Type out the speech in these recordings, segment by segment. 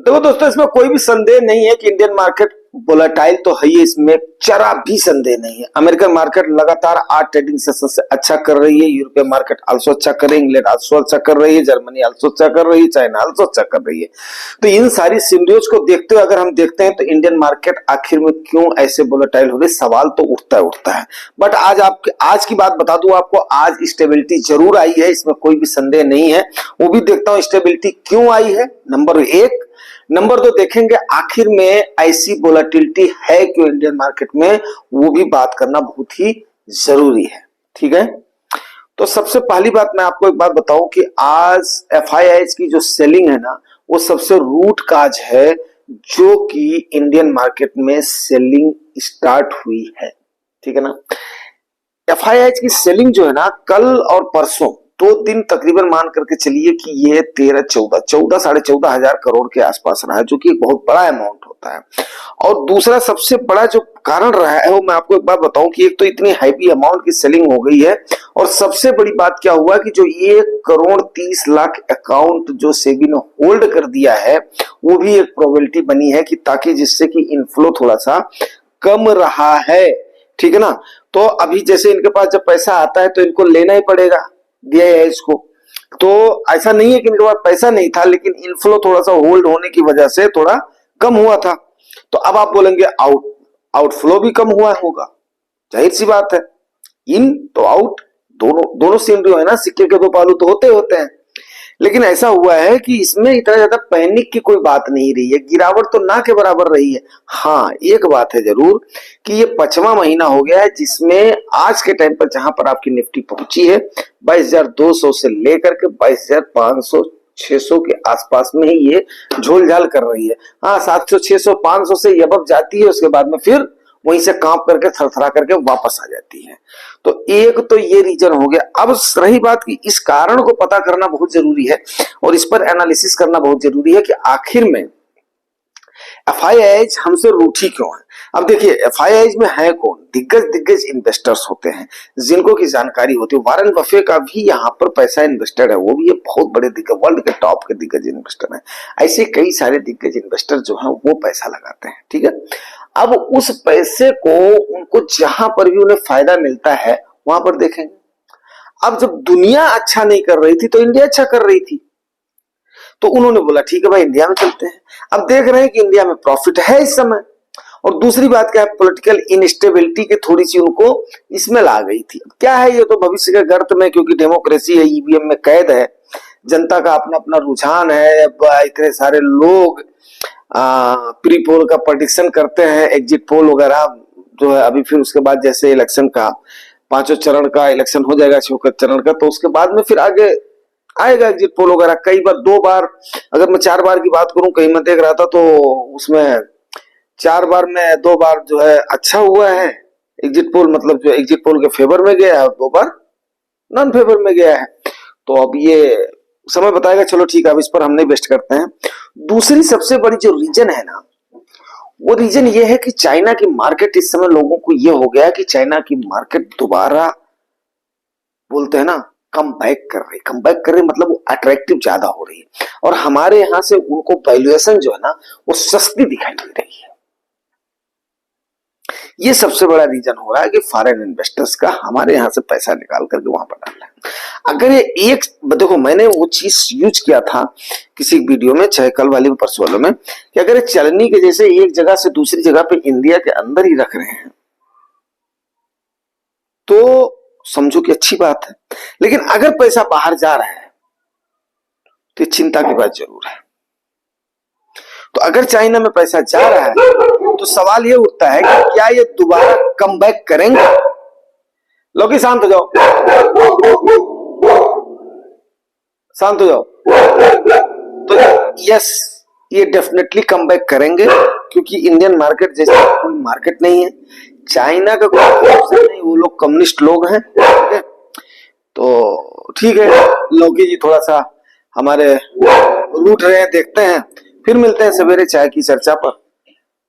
देखो दोस्तों, इसमें कोई भी संदेह नहीं है कि इंडियन मार्केट वोलेटाइल तो है ही, इसमें जरा भी संदेह नहीं है। अमेरिकन मार्केट लगातार 8 ट्रेडिंग सेशन से अच्छा कर रही है, यूरोपियन मार्केट आल्सो अच्छा कर रही है, इंग्लैंड आल्सो अच्छा कर रही है, जर्मनी आल्सो अच्छा कर रही है, चाइना आल्सो अच्छा कर रही है। तो इन सारी सिनेरियोज को देखते हुए अगर हम देखते हैं तो इंडियन मार्केट आखिर में क्यों ऐसे वोलेटाइल हो रही, सवाल तो उठता है। बट आज की बात बता दूं आपको, आज स्टेबिलिटी जरूर आई है, इसमें कोई भी संदेह नहीं है। वो भी देखता हूं स्टेबिलिटी क्यों आई है, नंबर 1। नंबर 2 देखेंगे आखिर में ऐसी वोलेटिलिटी है क्यों इंडियन मार्केट में, वो भी बात करना बहुत ही जरूरी है। ठीक है, तो सबसे पहली बात मैं आपको एक बात बताऊं कि आज एफआईआईज की जो सेलिंग है ना, वो सबसे रूट काज है जो कि इंडियन मार्केट में सेलिंग स्टार्ट हुई है। ठीक है ना, एफआईआईज की सेलिंग जो है ना, कल और परसों 2 दिन तकरीबन मान करके चलिए कि ये 13-14 साढ़े 14 हजार करोड़ के आसपास रहा है, जो कि एक बहुत बड़ा अमाउंट होता है। और दूसरा सबसे बड़ा जो कारण रहा है वो मैं आपको एक बात बताऊं कि एक तो इतनी हैवी अमाउंट की सेलिंग हो गई है, और सबसे बड़ी बात क्या हुआ कि जो 1,30,00,000 अकाउंट जो सेबी ने होल्ड कर दिया है, वो भी एक प्रोबेबिलिटी बनी है कि ताकि जिससे कि इनफ्लो थोड़ा सा कम रहा है। ठीक है ना, तो अभी जैसे इनके पास जब पैसा आता है तो इनको लेना ही पड़ेगा, दिया है इसको। तो ऐसा नहीं है कि इनके पास पैसा नहीं था, लेकिन इनफ्लो थोड़ा सा होल्ड होने की वजह से थोड़ा कम हुआ था। तो अब आप बोलेंगे आउटफ्लो भी कम हुआ होगा, जाहिर सी बात है। इन तो आउट, दोनों सीन जो है ना, सिक्के के 2 पहलू तो होते हैं। लेकिन ऐसा हुआ है कि इसमें इतना ज्यादा पैनिक की कोई बात नहीं रही है, गिरावट तो ना के बराबर रही है। हाँ, एक बात है जरूर कि ये 5वां महीना हो गया है जिसमें आज के टाइम पर जहां पर आपकी निफ्टी पहुंची है 22,200 से लेकर के 22,500 600 के आसपास में ही ये झोलझाल कर रही है। हाँ, 700 600 500 से ये अब जाती है, उसके बाद में फिर वहीं से कांप करके थरथरा करके वापस आ जाती है। तो एक तो ये रीजन हो गया। अब रही बात कि इस कारण को पता करना बहुत जरूरी है और इस पर एनालिसिस करना बहुत जरूरी है कि आखिर में एफआईआईज हमसे रूठी क्यों है। अब देखिए, एफआईआईज में है कौन, दिग्गज इन्वेस्टर्स होते हैं जिनको की जानकारी होती है। वारेन बफे का भी यहाँ पर पैसा इन्वेस्टेड है, वो भी ये बहुत बड़े दिग्गज, वर्ल्ड के टॉप के दिग्गज इन्वेस्टर हैं। ऐसे कई सारे दिग्गज इन्वेस्टर जो हैं वो पैसा लगाते हैं। ठीक है, अब उस पैसे को उनको जहां पर भी उन्हें फायदा मिलता है वहां पर देखेंगे। अब जब दुनिया अच्छा नहीं कर रही थी तो इंडिया अच्छा कर रही थी, तो उन्होंने बोला ठीक है भाई इंडिया में चलते हैं। अब देख रहे हैं कि इंडिया में प्रॉफिट है इस समय। और दूसरी बात क्या है, पॉलिटिकल इनस्टेबिलिटी की थोड़ी सी उनको इसमें ला गई थी। अब क्या है, ये तो भविष्य के गर्त में, क्योंकि डेमोक्रेसी है, ईवीएम में कैद है, जनता का अपना अपना रुझान है। इतने सारे लोग प्री पोल का प्रेडिक्शन करते हैं, एग्जिट पोल वगैरह जो है अभी, फिर उसके बाद जैसे इलेक्शन का 5 चरण का इलेक्शन हो जाएगा, 6 चरण का, तो उसके बाद में फिर आगे आएगा एग्जिट पोल वगैरह। कई बार 2 बार, अगर मैं 4 बार की बात करूं, कहीं मैं देख रहा था तो उसमें 4 बार में 2 बार जो है अच्छा हुआ है एग्जिट पोल, मतलब जो एग्जिट पोल के फेवर में गया है, और 2 बार नॉन फेवर में गया है। तो अब ये समय बताएगा। चलो ठीक है, अब इस पर हम नहीं वेस्ट करते हैं। दूसरी सबसे बड़ी जो रीजन है ना, वो रीजन ये है कि चाइना की मार्केट इस समय लोगों को ये हो गया कि चाइना की मार्केट दोबारा बोलते हैं ना कम बैक कर रही, मतलब वो अट्रैक्टिव ज्यादा हो रही है, और हमारे यहां से उनको वैल्यूएशन जो है ना वो सस्ती दिखाई दे रही है। ये सबसे बड़ा रीजन हो रहा है कि फॉरेन इन्वेस्टर्स का हमारे यहां से पैसा निकाल करके वहां पर डालना है। अगर ये एक देखो, मैंने वो चीज यूज किया था किसी वीडियो में, चाहे कल वाली में परसों वाले में, कि अगर चलनी के जैसे एक जगह से दूसरी जगह पे इंडिया के अंदर ही रख रहे हैं तो समझो कि अच्छी बात है, लेकिन अगर पैसा बाहर जा रहा है तो चिंता की बात जरूर है। तो अगर चाइना में पैसा जा रहा है तो सवाल ये उठता है कि क्या ये दोबारा कम बैक करेंगे। लोग शांत हो जाओ, शांत हो जाओ। तो यस, ये डेफिनेटली कम बैक करेंगे, क्योंकि इंडियन मार्केट जैसे कोई मार्केट नहीं है, चाइना का कोई ऑप्शन नहीं, वो लोग कम्युनिस्ट लोग हैं। ठीक है, तो ठीक है, लौकी जी थोड़ा सा हमारे रूठ रहे हैं, देखते हैं, फिर मिलते हैं सवेरे चाय की चर्चा पर।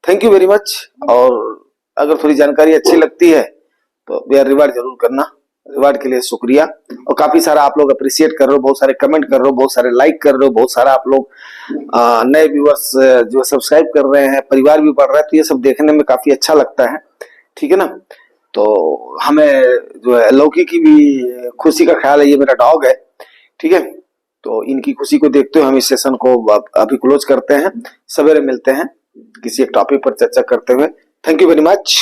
Thank you very much. और अगर थोड़ी जानकारी अच्छी लगती है तो बेयर रिवार्ड जरूर करना। रिवार्ड के लिए शुक्रिया। और काफी सारा आप लोग अप्रिशिएट कर रहे हो, बहुत सारे कमेंट कर रहे हो, बहुत सारे लाइक कर रहे हो, बहुत सारा आप लोग नए व्यूअर्स जो सब्सक्राइब कर रहे हैं, परिवार भी बढ़ रहा है, तो ये सब देखने में काफी अच्छा लगता है, ठीक है ना। तो हमें जो है लौकी की भी खुशी का ख्याल है, ये मेरा डॉग है, ठीक है। तो इनकी खुशी को देखते हुए हम इस सेशन को अभी क्लोज करते हैं। सवेरे मिलते हैं किसी एक टॉपिक पर चर्चा करते हुए। Thank you very much.